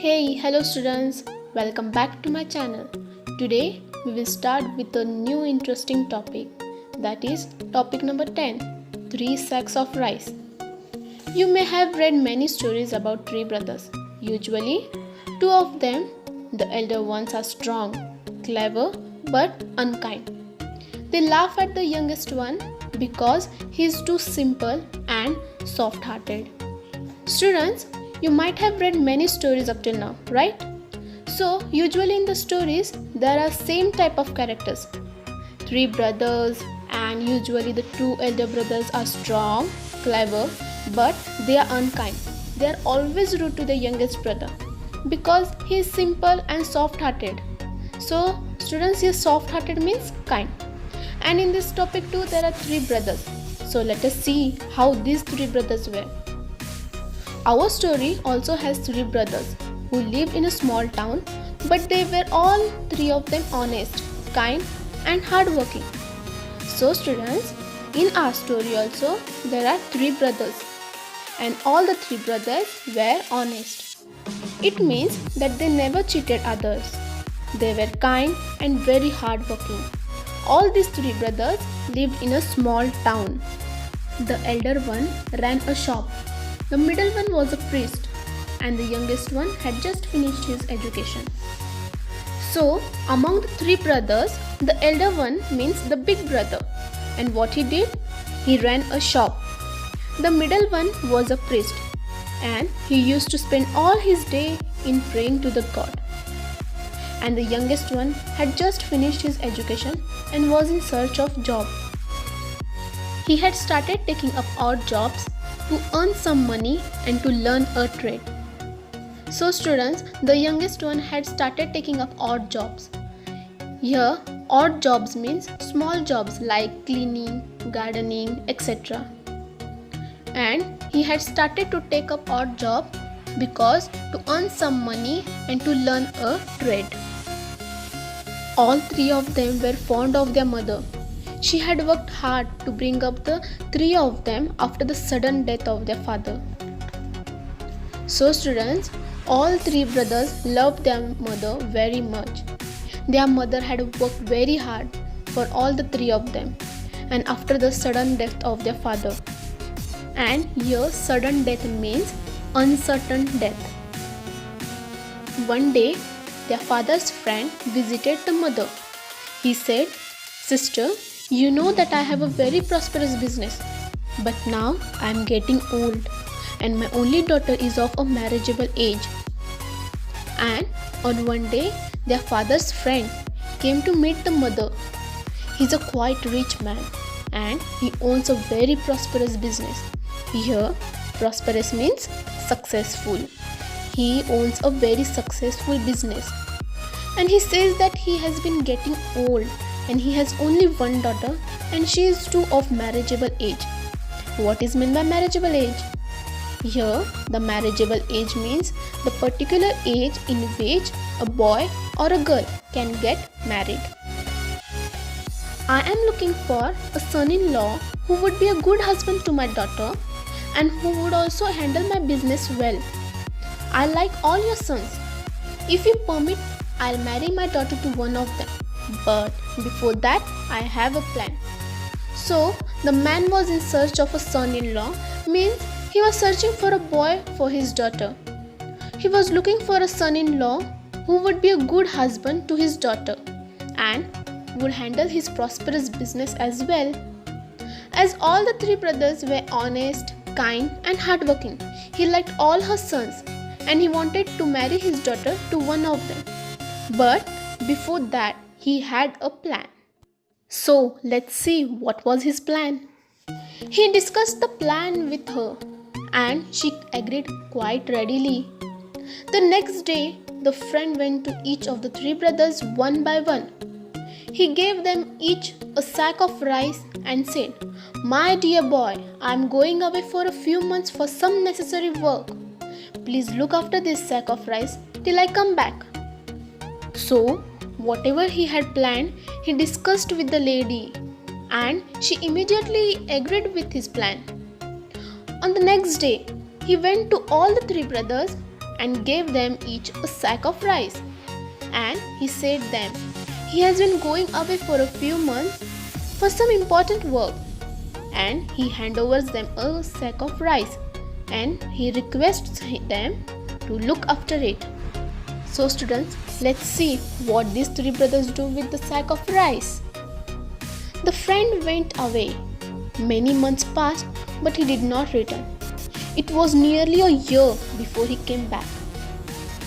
Hey, hello students, welcome back to my channel. Today we will start with a new interesting topic, that is topic number 10, 3 sacks of rice. You may have read many stories about three brothers. Usually, two of them, the elder ones, are strong, clever, but unkind. They laugh at the youngest one because he is too simple and soft hearted. Students, you might have read many stories up till now, right? So, usually in the stories, there are same type of characters. Three brothers, and usually the two elder brothers are strong, clever, but they are unkind. They are always rude to the youngest brother because he is simple and soft-hearted. So, students, here soft-hearted means kind. And in this topic too, there are three brothers. So, let us see how these three brothers were. Our story also has three brothers who lived in a small town, but they were all three of them honest, kind, and hardworking. So, students, in our story also there are three brothers, and all the three brothers were honest. It means that they never cheated others. They were kind and very hardworking. All these three brothers lived in a small town. The elder one ran a shop. The middle one was a priest, and the youngest one had just finished his education. So, among the three brothers, the elder one means the big brother. And what he did? He ran a shop. The middle one was a priest, and he used to spend all his day in praying to the God. And the youngest one had just finished his education and was in search of job. He had started taking up odd jobs to earn some money and to learn a trade. So students, the youngest one had started taking up odd jobs. Here, odd jobs means small jobs like cleaning, gardening, etc. And he had started to take up odd job because to earn some money and to learn a trade. All three of them were fond of their mother. She had worked hard to bring up the three of them after the sudden death of their father. So students, all three brothers loved their mother very much. Their mother had worked very hard for all the three of them, and after the sudden death of their father. And here sudden death means uncertain death. One day, their father's friend visited the mother. He said, "Sister, you know that I have a very prosperous business, but now I am getting old and my only daughter is of a marriageable age." And on one day, their father's friend came to meet the mother. He's a quite rich man and he owns a very prosperous business. Here, prosperous means successful. He owns a very successful business. And he says that he has been getting old and he has only one daughter and she is too of marriageable age. What is meant by marriageable age? Here, the marriageable age means the particular age in which a boy or a girl can get married. I am looking for a son-in-law who would be a good husband to my daughter and who would also handle my business well. I like all your sons. If you permit, I'll marry my daughter to one of them. But before that, I have a plan. So, the man was in search of a son-in-law, means he was searching for a boy for his daughter. He was looking for a son-in-law who would be a good husband to his daughter and would handle his prosperous business as well. As all the three brothers were honest, kind and hardworking, he liked all her sons and he wanted to marry his daughter to one of them. But before that, he had a plan. So, let's see what was his plan. He discussed the plan with her and she agreed quite readily. The next day, the friend went to each of the three brothers one by one. He gave them each a sack of rice and said, "My dear boy, I am going away for a few months for some necessary work. Please look after this sack of rice till I come back." So, whatever he had planned, he discussed with the lady and she immediately agreed with his plan. On the next day, he went to all the three brothers and gave them each a sack of rice. And he said them, he has been going away for a few months for some important work, and he handovers them a sack of rice and he requests them to look after it. So students, let's see what these three brothers do with the sack of rice. The friend went away. Many months passed, but he did not return. It was nearly a year before he came back.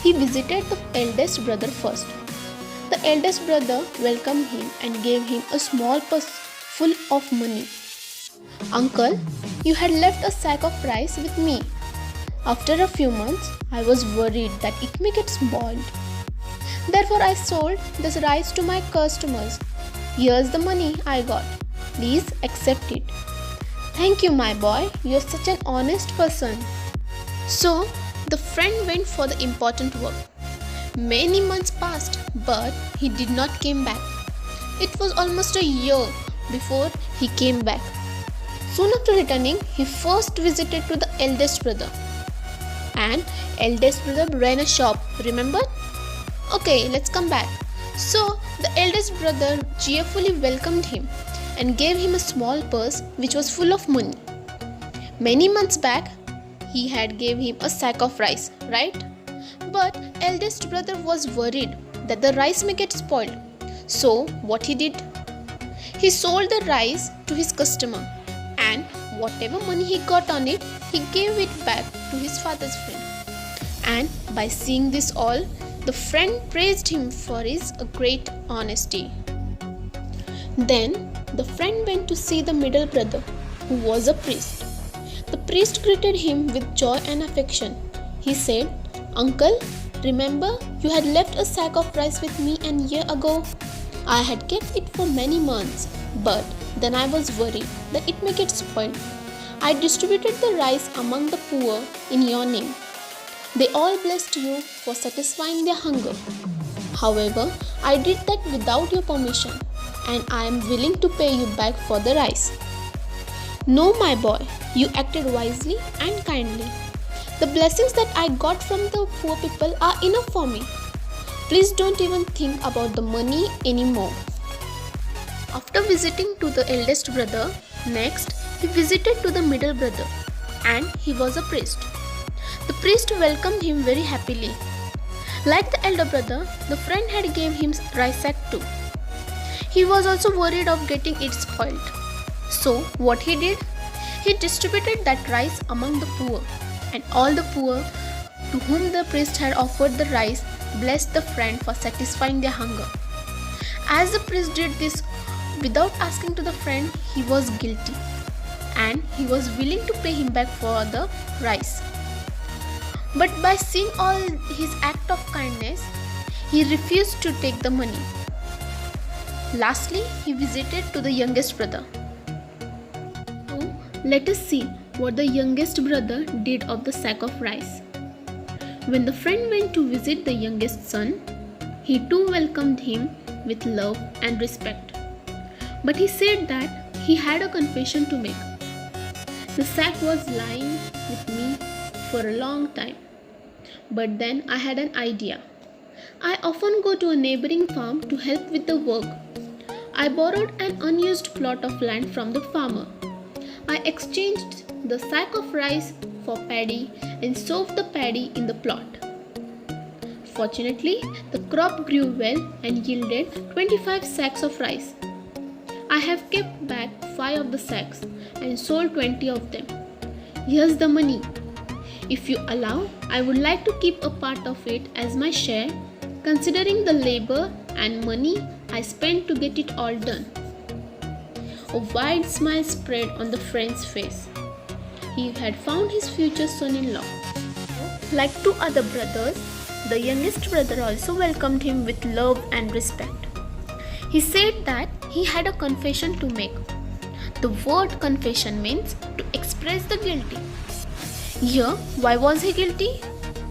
He visited the eldest brother first. The eldest brother welcomed him and gave him a small purse full of money. Uncle, you had left a sack of rice with me. After a few months, I was worried that it may get spoiled. Therefore, I sold this rice to my customers. Here's the money I got. Please accept it. Thank you, my boy. You're such an honest person. So, the friend went for the important work. Many months passed, but he did not come back. It was almost a year before he came back. Soon after returning, he first visited to the eldest brother. And eldest brother ran a shop, remember? Okay, let's come back. So, the eldest brother cheerfully welcomed him and gave him a small purse which was full of money. Many months back, he had gave him a sack of rice, right? But eldest brother was worried that the rice may get spoiled. So, what he did? He sold the rice to his customer, and whatever money he got on it, he gave it back to his father's friend. And by seeing this all, the friend praised him for his great honesty. Then the friend went to see the middle brother, who was a priest. The priest greeted him with joy and affection. He said, Uncle, remember you had left a sack of rice with me a year ago? I had kept it for many months, but then I was worried that it may get spoiled. I distributed the rice among the poor in your name. They all blessed you for satisfying their hunger. However, I did that without your permission, and I am willing to pay you back for the rice. No, my boy, you acted wisely and kindly. The blessings that I got from the poor people are enough for me. Please don't even think about the money anymore. After visiting to the eldest brother, next he visited to the middle brother, and he was a priest. The priest welcomed him very happily. Like the elder brother, the friend had gave him rice sack too. He was also worried of getting it spoiled. So what he did? He distributed that rice among the poor, and all the poor to whom the priest had offered the rice blessed the friend for satisfying their hunger. As the priest did this without asking to the friend, he was guilty, and he was willing to pay him back for the rice. But by seeing all his act of kindness, he refused to take the money. Lastly, he visited to the youngest brother. Now, let us see what the youngest brother did of the sack of rice. When the friend went to visit the youngest son, he too welcomed him with love and respect. But he said that he had a confession to make. The sack was lying with me for a long time. But then I had an idea. I often go to a neighboring farm to help with the work. I borrowed an unused plot of land from the farmer. I exchanged the sack of rice for paddy and sowed the paddy in the plot. Fortunately, the crop grew well and yielded 25 sacks of rice. I have kept back 5 of the sacks and sold 20 of them. Here's the money. If you allow, I would like to keep a part of it as my share, considering the labor and money I spent to get it all done. A wide smile spread on the friend's face. He had found his future son-in-law. Like 2 other brothers, the youngest brother also welcomed him with love and respect. He said that he had a confession to make. The word confession means to express the guilty. Here, why was he guilty?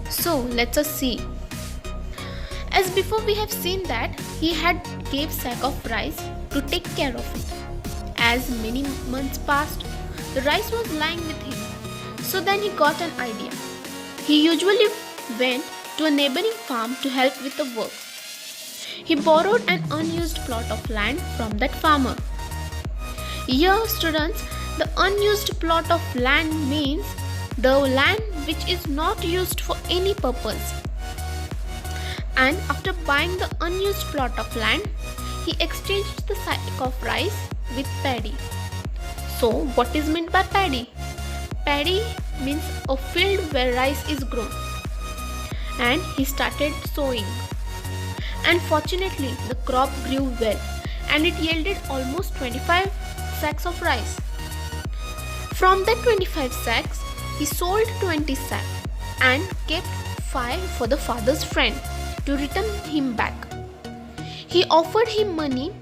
So, let us see. As before we have seen that he had gave sack of rice to take care of it. As many months passed, the rice was lying with him. So then he got an idea. He usually went to a neighboring farm to help with the work. He borrowed an unused plot of land from that farmer. Here, students, the unused plot of land means the land which is not used for any purpose. And after buying the unused plot of land, he exchanged the sack of rice with paddy. So, what is meant by paddy? Paddy means a field where rice is grown. And he started sowing. And fortunately, the crop grew well and it yielded almost 25 sacks of rice. From that 25 sacks, he sold 20 sacks and kept 5 for the father's friend to return him back. He offered him money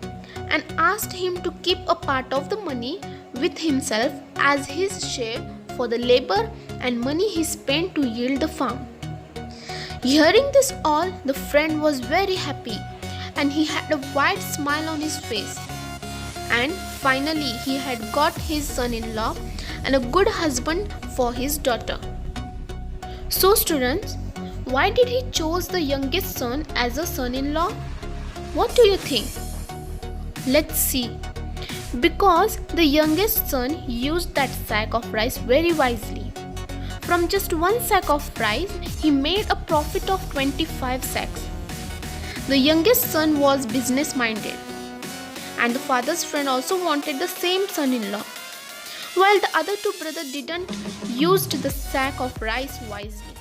and asked him to keep a part of the money with himself as his share for the labor and money he spent to yield the farm. Hearing this all, the friend was very happy and he had a wide smile on his face. And finally, he had got his son-in-law and a good husband for his daughter. So students, why did he choose the youngest son as a son-in-law? What do you think? Let's see. Because the youngest son used that sack of rice very wisely. From just one sack of rice, he made a profit of 25 sacks. The youngest son was business-minded, and the father's friend also wanted the same son-in-law, while the other two brothers didn't use the sack of rice wisely.